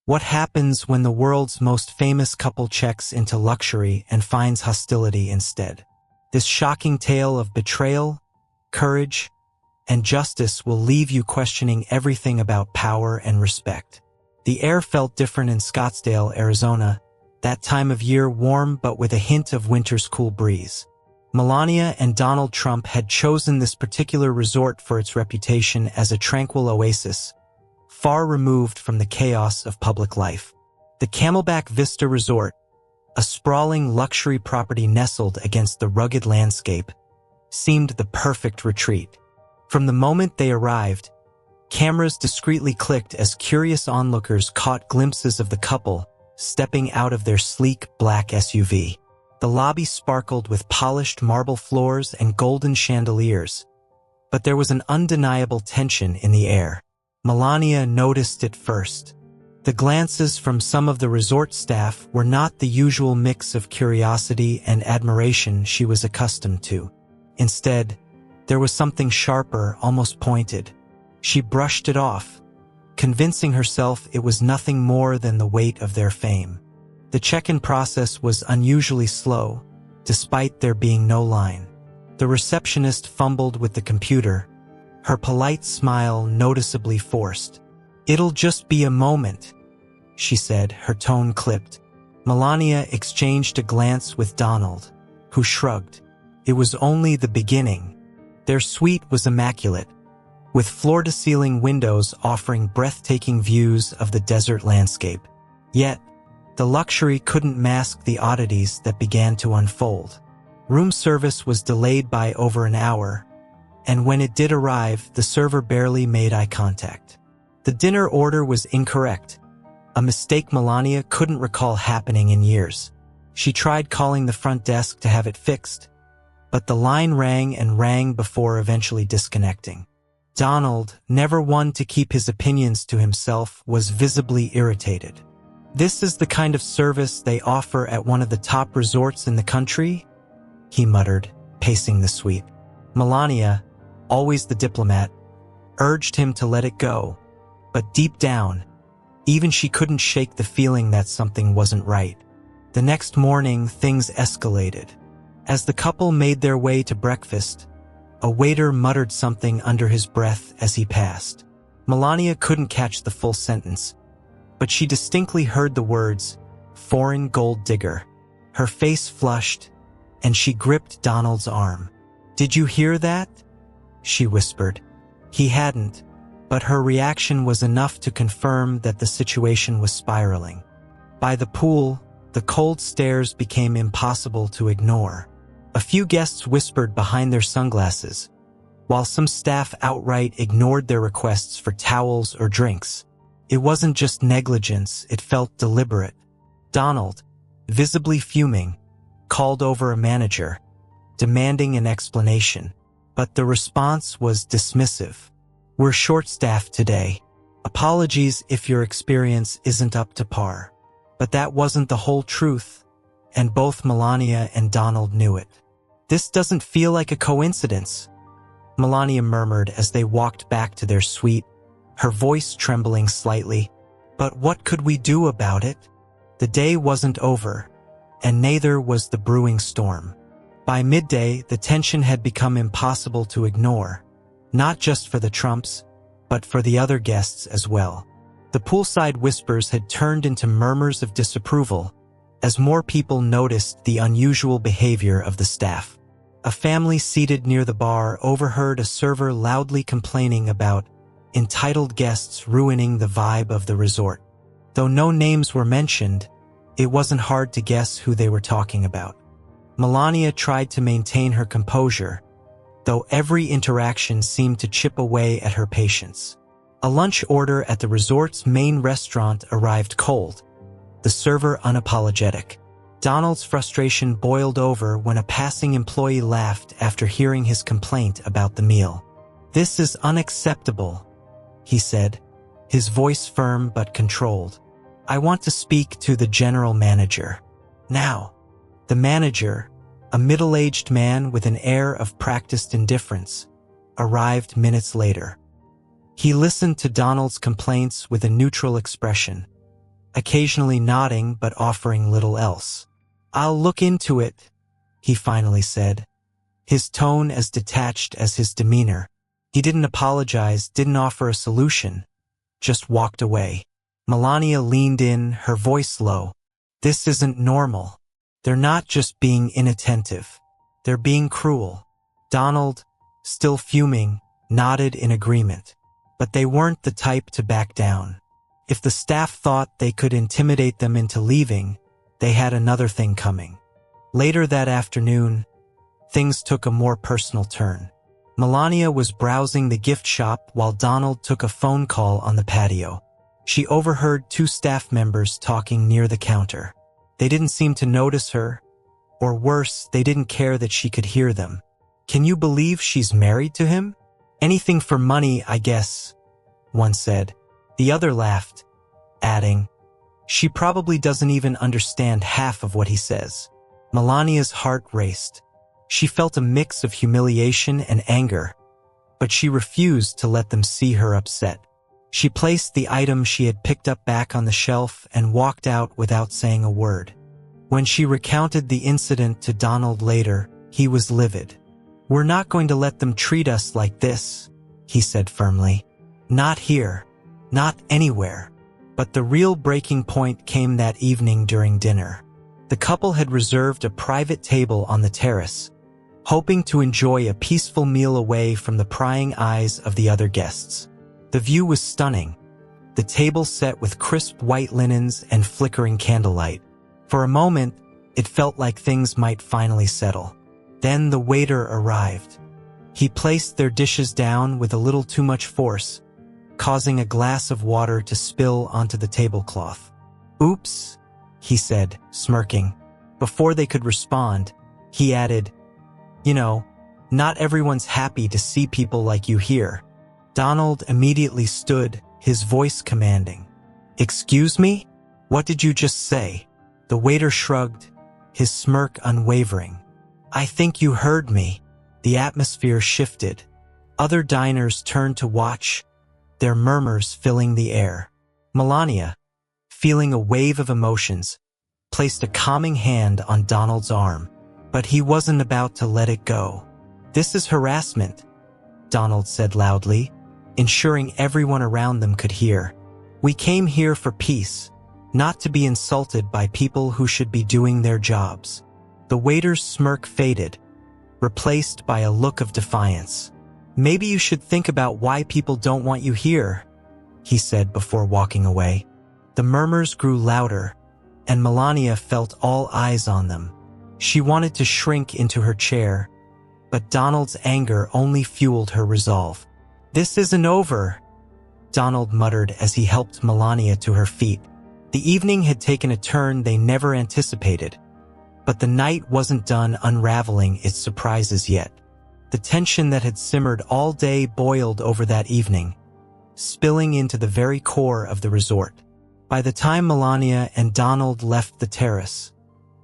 What happens when the world's most famous couple checks into luxury and finds hostility instead? This shocking tale of betrayal, courage, and justice will leave you questioning everything about power and respect. The air felt different in Scottsdale, Arizona, that time of year warm but with a hint of winter's cool breeze. Melania and Donald Trump had chosen this particular resort for its reputation as a tranquil oasis, far removed from the chaos of public life. The Camelback Vista Resort, a sprawling luxury property nestled against the rugged landscape, seemed the perfect retreat. From the moment they arrived, cameras discreetly clicked as curious onlookers caught glimpses of the couple stepping out of their sleek black SUV. The lobby sparkled with polished marble floors and golden chandeliers, but there was an undeniable tension in the air. Melania noticed it first. The glances from some of the resort staff were not the usual mix of curiosity and admiration she was accustomed to. Instead, there was something sharper, almost pointed. She brushed it off, convincing herself it was nothing more than the weight of their fame. The check-in process was unusually slow, despite there being no line. The receptionist fumbled with the computer, her polite smile noticeably forced. "It'll just be a moment," she said, her tone clipped. Melania exchanged a glance with Donald, who shrugged. It was only the beginning. Their suite was immaculate, with floor-to-ceiling windows offering breathtaking views of the desert landscape. Yet, the luxury couldn't mask the oddities that began to unfold. Room service was delayed by over an hour, and when it did arrive, the server barely made eye contact. The dinner order was incorrect, a mistake Melania couldn't recall happening in years. She tried calling the front desk to have it fixed, but the line rang and rang before eventually disconnecting. Donald, never one to keep his opinions to himself, was visibly irritated. "This is the kind of service they offer at one of the top resorts in the country?" he muttered, pacing the suite. Melania, always the diplomat, urged him to let it go, but deep down, even she couldn't shake the feeling that something wasn't right. The next morning, things escalated. As the couple made their way to breakfast, a waiter muttered something under his breath as he passed. Melania couldn't catch the full sentence, but she distinctly heard the words, "foreign gold digger." Her face flushed, and she gripped Donald's arm. "Did you hear that?" she whispered. He hadn't, but her reaction was enough to confirm that the situation was spiraling. By the pool, the cold stares became impossible to ignore. A few guests whispered behind their sunglasses, while some staff outright ignored their requests for towels or drinks. It wasn't just negligence, it felt deliberate. Donald, visibly fuming, called over a manager, demanding an explanation. But the response was dismissive. "We're short-staffed today. Apologies if your experience isn't up to par." But that wasn't the whole truth, and both Melania and Donald knew it. "This doesn't feel like a coincidence," Melania murmured as they walked back to their suite, her voice trembling slightly. "But what could we do about it?" The day wasn't over, and neither was the brewing storm. By midday, the tension had become impossible to ignore, not just for the Trumps, but for the other guests as well. The poolside whispers had turned into murmurs of disapproval as more people noticed the unusual behavior of the staff. A family seated near the bar overheard a server loudly complaining about entitled guests ruining the vibe of the resort. Though no names were mentioned, it wasn't hard to guess who they were talking about. Melania tried to maintain her composure, though every interaction seemed to chip away at her patience. A lunch order at the resort's main restaurant arrived cold, the server unapologetic. Donald's frustration boiled over when a passing employee laughed after hearing his complaint about the meal. "This is unacceptable," he said, his voice firm but controlled. "I want to speak to the general manager. Now." The manager, a middle-aged man with an air of practiced indifference, arrived minutes later. He listened to Donald's complaints with a neutral expression, occasionally nodding but offering little else. "I'll look into it," he finally said, his tone as detached as his demeanor. He didn't apologize, didn't offer a solution, just walked away. Melania leaned in, her voice low. "This isn't normal. They're not just being inattentive. They're being cruel." Donald, still fuming, nodded in agreement. But they weren't the type to back down. If the staff thought they could intimidate them into leaving, they had another thing coming. Later that afternoon, things took a more personal turn. Melania was browsing the gift shop while Donald took a phone call on the patio. She overheard two staff members talking near the counter. They didn't seem to notice her, or worse, they didn't care that she could hear them. "Can you believe she's married to him? Anything for money, I guess," one said. The other laughed, adding, "She probably doesn't even understand half of what he says." Melania's heart raced. She felt a mix of humiliation and anger, but she refused to let them see her upset. She placed the item she had picked up back on the shelf and walked out without saying a word. When she recounted the incident to Donald later, he was livid. "We're not going to let them treat us like this," he said firmly. "Not here. Not anywhere." But the real breaking point came that evening during dinner. The couple had reserved a private table on the terrace, hoping to enjoy a peaceful meal away from the prying eyes of the other guests. The view was stunning, the table set with crisp white linens and flickering candlelight. For a moment, it felt like things might finally settle. Then the waiter arrived. He placed their dishes down with a little too much force, causing a glass of water to spill onto the tablecloth. "Oops," he said, smirking. Before they could respond, he added, "You know, not everyone's happy to see people like you here." Donald immediately stood, his voice commanding. "Excuse me? What did you just say?" The waiter shrugged, his smirk unwavering. "I think you heard me." The atmosphere shifted. Other diners turned to watch, their murmurs filling the air. Melania, feeling a wave of emotions, placed a calming hand on Donald's arm, but he wasn't about to let it go. "This is harassment," Donald said loudly, ensuring everyone around them could hear. "We came here for peace, not to be insulted by people who should be doing their jobs." The waiter's smirk faded, replaced by a look of defiance. "Maybe you should think about why people don't want you here," he said before walking away. The murmurs grew louder, and Melania felt all eyes on them. She wanted to shrink into her chair, but Donald's anger only fueled her resolve. "This isn't over," Donald muttered as he helped Melania to her feet. The evening had taken a turn they never anticipated, but the night wasn't done unraveling its surprises yet. The tension that had simmered all day boiled over that evening, spilling into the very core of the resort. By the time Melania and Donald left the terrace,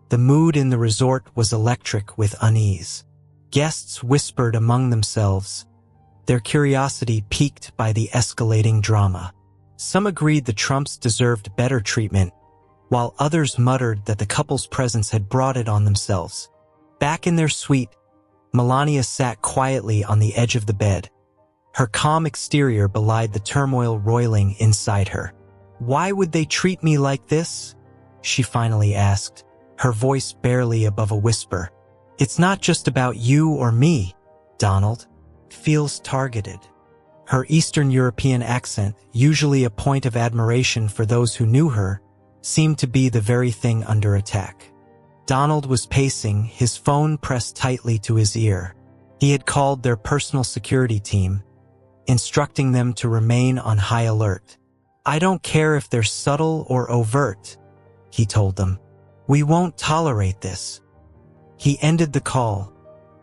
the mood in the resort was electric with unease. Guests whispered among themselves, their curiosity piqued by the escalating drama. Some agreed the Trumps deserved better treatment, while others muttered that the couple's presence had brought it on themselves. Back in their suite, Melania sat quietly on the edge of the bed. Her calm exterior belied the turmoil roiling inside her. "Why would they treat me like this?" she finally asked, her voice barely above a whisper. "It's not just about you or me, Donald." Feels targeted. Her Eastern European accent, usually a point of admiration for those who knew her, seemed to be the very thing under attack. Donald was pacing, his phone pressed tightly to his ear. He had called their personal security team, instructing them to remain on high alert. "I don't care if they're subtle or overt," he told them. "We won't tolerate this." He ended the call,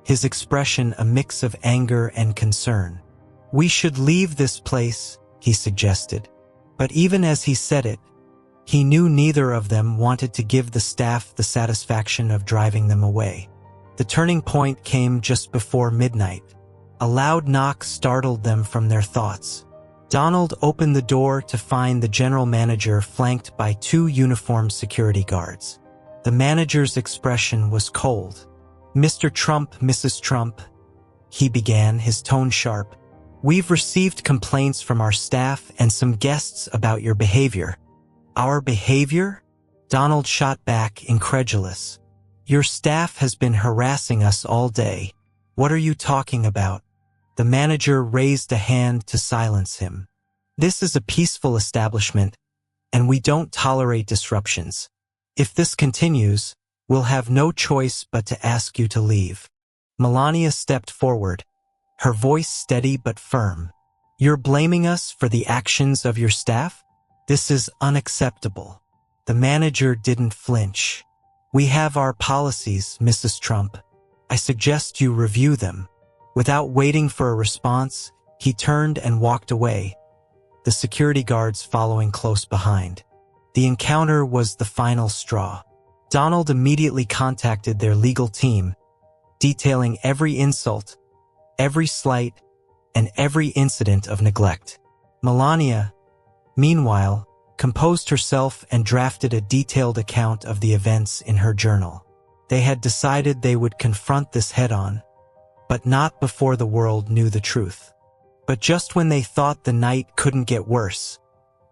his expression a mix of anger and concern. "We should leave this place," he suggested. But even as he said it, he knew neither of them wanted to give the staff the satisfaction of driving them away. The turning point came just before midnight. A loud knock startled them from their thoughts. Donald opened the door to find the general manager flanked by two uniformed security guards. The manager's expression was cold. "Mr. Trump, Mrs. Trump," he began, his tone sharp. "We've received complaints from our staff and some guests about your behavior." "Our behavior?" Donald shot back, incredulous. "Your staff has been harassing us all day. What are you talking about?" The manager raised a hand to silence him. "This is a peaceful establishment, and we don't tolerate disruptions. If this continues, we'll have no choice but to ask you to leave." Melania stepped forward, her voice steady but firm. "You're blaming us for the actions of your staff? This is unacceptable." The manager didn't flinch. "We have our policies, Mrs. Trump. I suggest you review them." Without waiting for a response, he turned and walked away, the security guards following close behind. The encounter was the final straw. Donald immediately contacted their legal team, detailing every insult, every slight, and every incident of neglect. Melania, meanwhile, composed herself and drafted a detailed account of the events in her journal. They had decided they would confront this head-on, but not before the world knew the truth. But just when they thought the night couldn't get worse,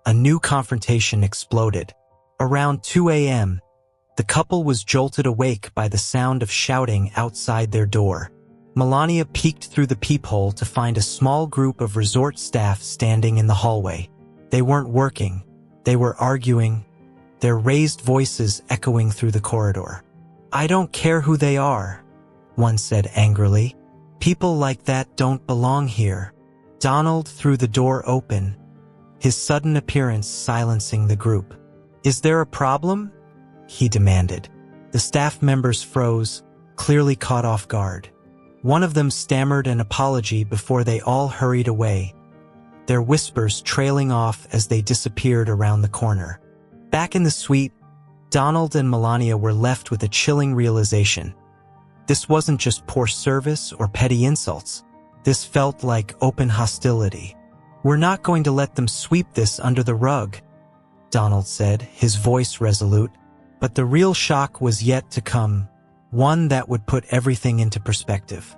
a new confrontation exploded. Around 2 a.m., the couple was jolted awake by the sound of shouting outside their door. Melania peeked through the peephole to find a small group of resort staff standing in the hallway. They weren't working, they were arguing, their raised voices echoing through the corridor. "I don't care who they are," one said angrily. "People like that don't belong here." Donald threw the door open, his sudden appearance silencing the group. "Is there a problem?" he demanded. The staff members froze, clearly caught off guard. One of them stammered an apology before they all hurried away, their whispers trailing off as they disappeared around the corner. Back in the suite, Donald and Melania were left with a chilling realization. This wasn't just poor service or petty insults. This felt like open hostility. "We're not going to let them sweep this under the rug," Donald said, his voice resolute. But the real shock was yet to come, one that would put everything into perspective.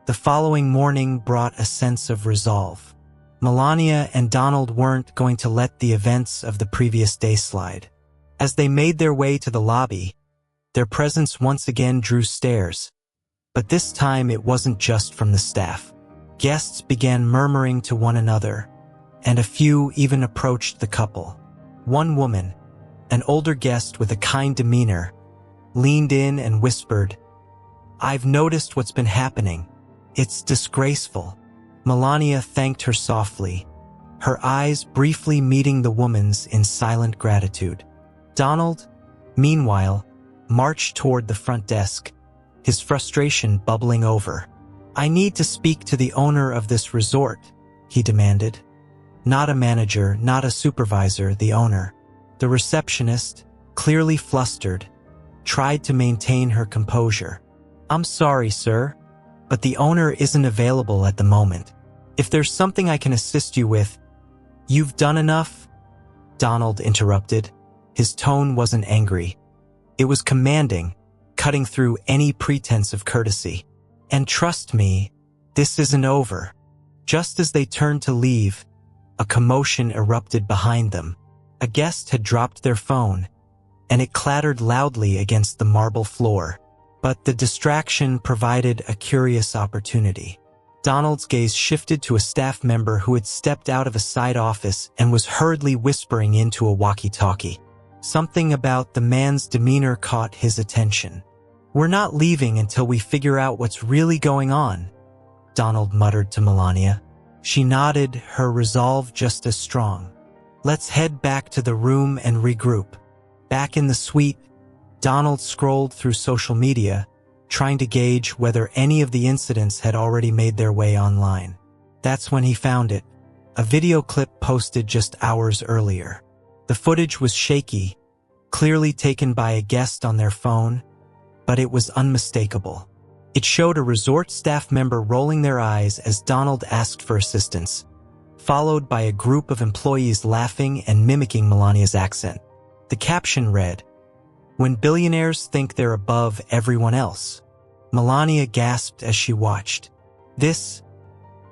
The following morning brought a sense of resolve. Melania and Donald weren't going to let the events of the previous day slide. As they made their way to the lobby, their presence once again drew stares. But this time it wasn't just from the staff. Guests began murmuring to one another, and a few even approached the couple. One woman, an older guest with a kind demeanor, leaned in and whispered, "I've noticed what's been happening. It's disgraceful." Melania thanked her softly, her eyes briefly meeting the woman's in silent gratitude. Donald, meanwhile, marched toward the front desk, his frustration bubbling over. "I need to speak to the owner of this resort," he demanded. Not a manager, not a supervisor, the owner. The receptionist, clearly flustered, tried to maintain her composure. "I'm sorry, sir, but the owner isn't available at the moment. If there's something I can assist you with—" "You've done enough?" Donald interrupted. His tone wasn't angry. It was commanding, cutting through any pretense of courtesy. "And trust me, this isn't over." Just as they turned to leave, a commotion erupted behind them. A guest had dropped their phone, and it clattered loudly against the marble floor. But the distraction provided a curious opportunity. Donald's gaze shifted to a staff member who had stepped out of a side office and was hurriedly whispering into a walkie-talkie. Something about the man's demeanor caught his attention. "We're not leaving until we figure out what's really going on," Donald muttered to Melania. She nodded, her resolve just as strong. "Let's head back to the room and regroup." Back in the suite, Donald scrolled through social media, trying to gauge whether any of the incidents had already made their way online. That's when he found it, a video clip posted just hours earlier. The footage was shaky, clearly taken by a guest on their phone, but it was unmistakable. It showed a resort staff member rolling their eyes as Donald asked for assistance, followed by a group of employees laughing and mimicking Melania's accent. The caption read, "When billionaires think they're above everyone else." Melania gasped as she watched. This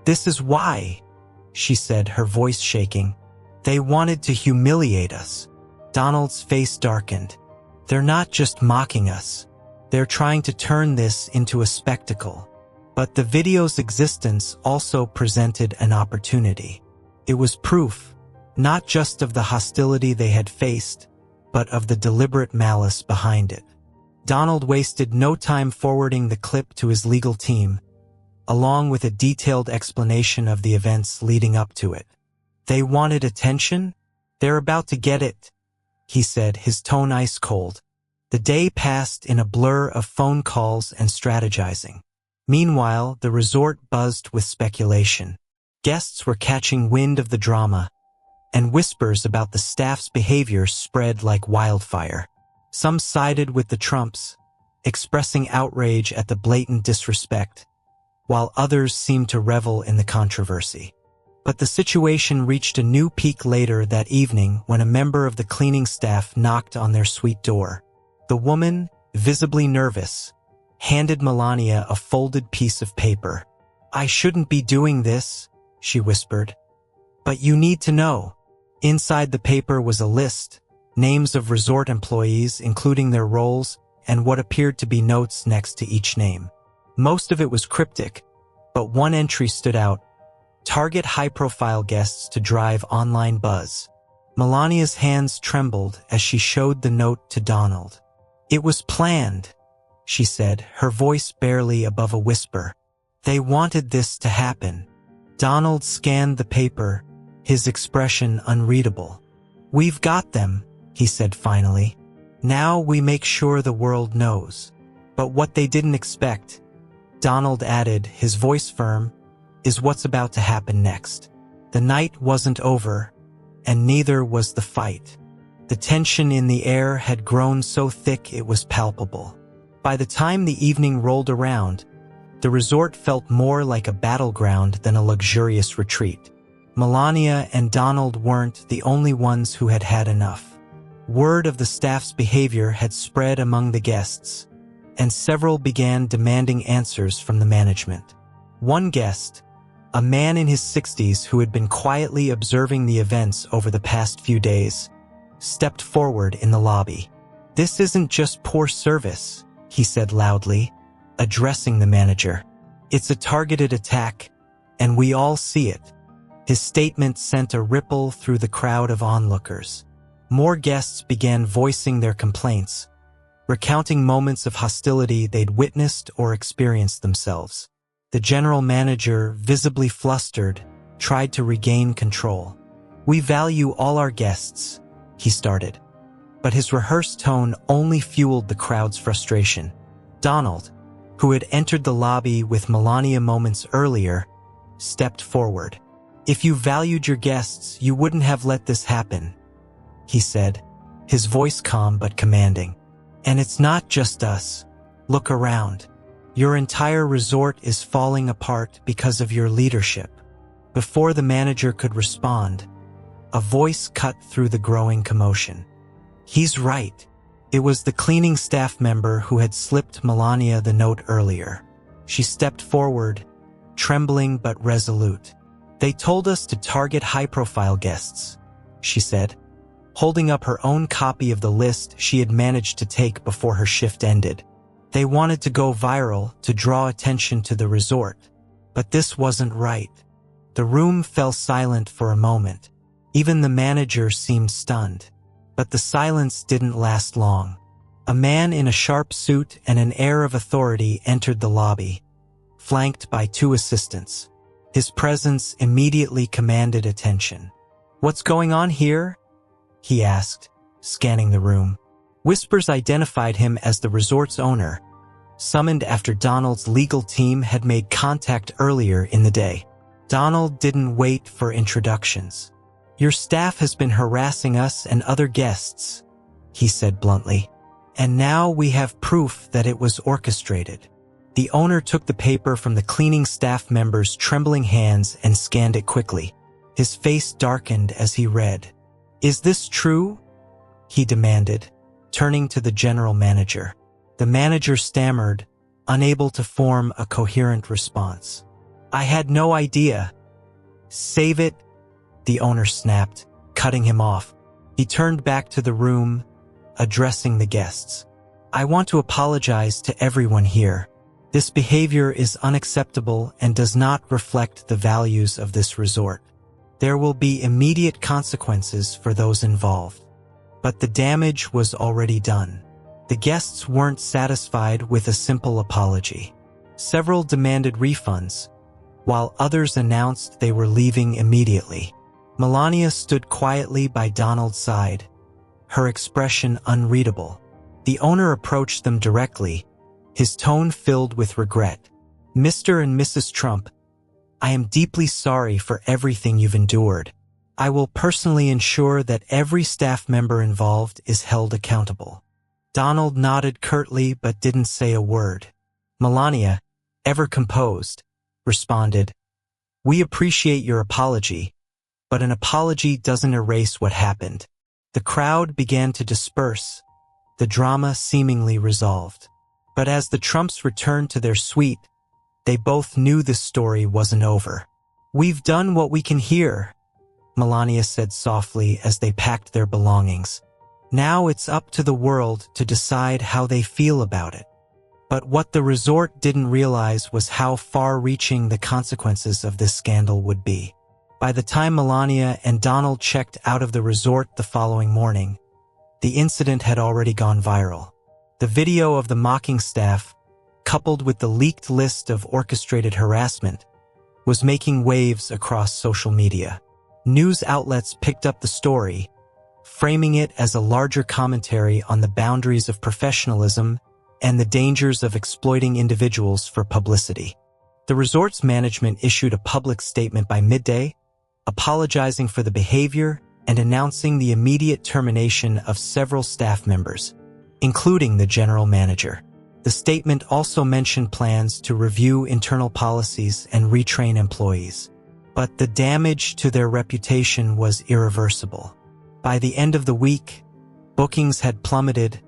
is why," she said, her voice shaking. "They wanted to humiliate us." Donald's face darkened. "They're not just mocking us. They're trying to turn this into a spectacle." But the video's existence also presented an opportunity. It was proof, not just of the hostility they had faced, but of the deliberate malice behind it. Donald wasted no time forwarding the clip to his legal team, along with a detailed explanation of the events leading up to it. "They wanted attention? They're about to get it," he said, his tone ice cold. The day passed in a blur of phone calls and strategizing. Meanwhile, the resort buzzed with speculation. Guests were catching wind of the drama, and whispers about the staff's behavior spread like wildfire. Some sided with the Trumps, expressing outrage at the blatant disrespect, while others seemed to revel in the controversy. But the situation reached a new peak later that evening when a member of the cleaning staff knocked on their suite door. The woman, visibly nervous, handed Melania a folded piece of paper. "I shouldn't be doing this," she whispered. "But you need to know." Inside the paper was a list, names of resort employees, including their roles, and what appeared to be notes next to each name. Most of it was cryptic, but one entry stood out: "Target high-profile guests to drive online buzz." Melania's hands trembled as she showed the note to Donald. "It was planned," she said, her voice barely above a whisper. "They wanted this to happen." Donald scanned the paper, his expression unreadable. "We've got them," he said finally. "Now we make sure the world knows." "But what they didn't expect," Donald added, his voice firm, "is what's about to happen next." The night wasn't over, and neither was the fight. The tension in the air had grown so thick it was palpable. By the time the evening rolled around, the resort felt more like a battleground than a luxurious retreat. Melania and Donald weren't the only ones who had had enough. Word of the staff's behavior had spread among the guests, and several began demanding answers from the management. One guest, a man in his 60s who had been quietly observing the events over the past few days, stepped forward in the lobby. "This isn't just poor service," he said loudly, addressing the manager. "It's a targeted attack, and we all see it." His statement sent a ripple through the crowd of onlookers. More guests began voicing their complaints, recounting moments of hostility they'd witnessed or experienced themselves. The general manager, visibly flustered, tried to regain control. "We value all our guests," he started, but his rehearsed tone only fueled the crowd's frustration. Donald, who had entered the lobby with Melania moments earlier, stepped forward. "If you valued your guests, you wouldn't have let this happen," he said, his voice calm but commanding. "And it's not just us. Look around. Your entire resort is falling apart because of your leadership." Before the manager could respond, a voice cut through the growing commotion. "He's right." It was the cleaning staff member who had slipped Melania the note earlier. She stepped forward, trembling but resolute. "They told us to target high-profile guests," she said, holding up her own copy of the list she had managed to take before her shift ended. "They wanted to go viral, to draw attention to the resort. But this wasn't right." The room fell silent for a moment. Even the manager seemed stunned. But the silence didn't last long. A man in a sharp suit and an air of authority entered the lobby, flanked by two assistants. His presence immediately commanded attention. "What's going on here?" he asked, scanning the room. Whispers identified him as the resort's owner, summoned after Donald's legal team had made contact earlier in the day. Donald didn't wait for introductions. "Your staff has been harassing us and other guests," he said bluntly. "And now we have proof that it was orchestrated." The owner took the paper from the cleaning staff member's trembling hands and scanned it quickly. His face darkened as he read. "Is this true?" he demanded, turning to the general manager. The manager stammered, unable to form a coherent response. "I had no idea." "Save it," the owner snapped, cutting him off. He turned back to the room, addressing the guests. "I want to apologize to everyone here. This behavior is unacceptable and does not reflect the values of this resort. There will be immediate consequences for those involved." But the damage was already done. The guests weren't satisfied with a simple apology. Several demanded refunds, while others announced they were leaving immediately. Melania stood quietly by Donald's side, her expression unreadable. The owner approached them directly, his tone filled with regret. "Mr. and Mrs. Trump, I am deeply sorry for everything you've endured. I will personally ensure that every staff member involved is held accountable." Donald nodded curtly but didn't say a word. Melania, ever composed, responded, "We appreciate your apology, but an apology doesn't erase what happened." The crowd began to disperse, the drama seemingly resolved. But as the Trumps returned to their suite, they both knew this story wasn't over. "We've done what we can here," Melania said softly as they packed their belongings. "Now it's up to the world to decide how they feel about it." But what the resort didn't realize was how far-reaching the consequences of this scandal would be. By the time Melania and Donald checked out of the resort the following morning, the incident had already gone viral. The video of the mocking staff, coupled with the leaked list of orchestrated harassment, was making waves across social media. News outlets picked up the story, framing it as a larger commentary on the boundaries of professionalism and the dangers of exploiting individuals for publicity. The resort's management issued a public statement by midday, apologizing for the behavior and announcing the immediate termination of several staff members, including the general manager. The statement also mentioned plans to review internal policies and retrain employees. But the damage to their reputation was irreversible. By the end of the week, bookings had plummeted,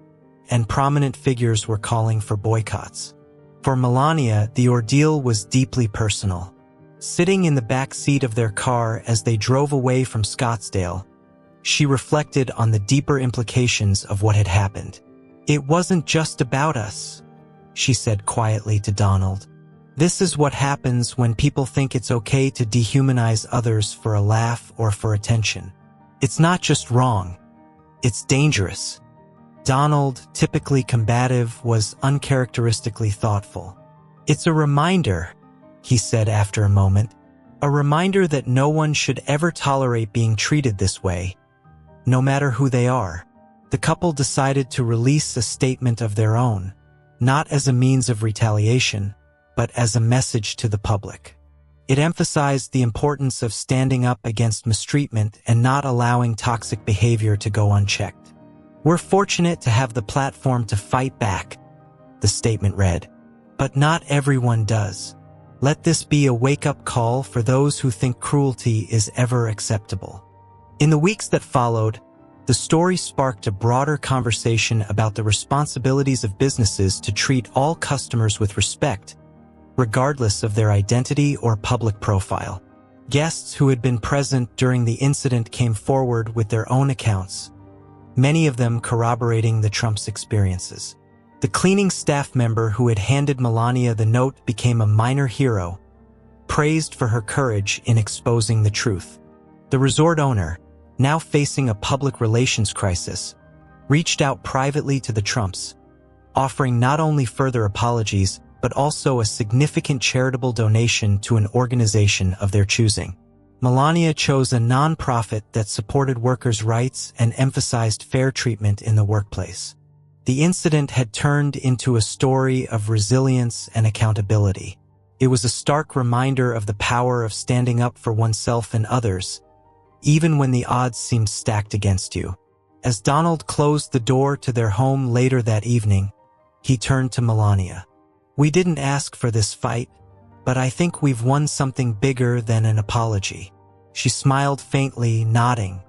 and prominent figures were calling for boycotts. For Melania, the ordeal was deeply personal. Sitting in the back seat of their car as they drove away from Scottsdale, she reflected on the deeper implications of what had happened. "It wasn't just about us," she said quietly to Donald. "This is what happens when people think it's okay to dehumanize others for a laugh or for attention. It's not just wrong, it's dangerous." Donald, typically combative, was uncharacteristically thoughtful. "It's a reminder," he said after a moment, "a reminder that no one should ever tolerate being treated this way, no matter who they are." The couple decided to release a statement of their own, not as a means of retaliation, but as a message to the public. It emphasized the importance of standing up against mistreatment and not allowing toxic behavior to go unchecked. "We're fortunate to have the platform to fight back," the statement read, "but not everyone does. Let this be a wake-up call for those who think cruelty is ever acceptable." In the weeks that followed, the story sparked a broader conversation about the responsibilities of businesses to treat all customers with respect, regardless of their identity or public profile. Guests who had been present during the incident came forward with their own accounts, many of them corroborating the Trumps' experiences. The cleaning staff member who had handed Melania the note became a minor hero, praised for her courage in exposing the truth. The resort owner, now facing a public relations crisis, reached out privately to the Trumps, offering not only further apologies but also a significant charitable donation to an organization of their choosing. Melania chose a nonprofit that supported workers' rights and emphasized fair treatment in the workplace. The incident had turned into a story of resilience and accountability. It was a stark reminder of the power of standing up for oneself and others, even when the odds seemed stacked against you. As Donald closed the door to their home later that evening, he turned to Melania. "We didn't ask for this fight, but I think we've won something bigger than an apology." She smiled faintly, nodding.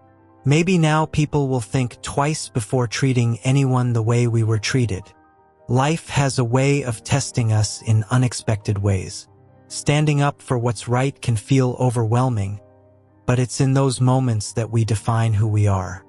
Maybe now people will think twice before treating anyone the way we were treated. Life has a way of testing us in unexpected ways. Standing up for what's right can feel overwhelming, but it's in those moments that we define who we are.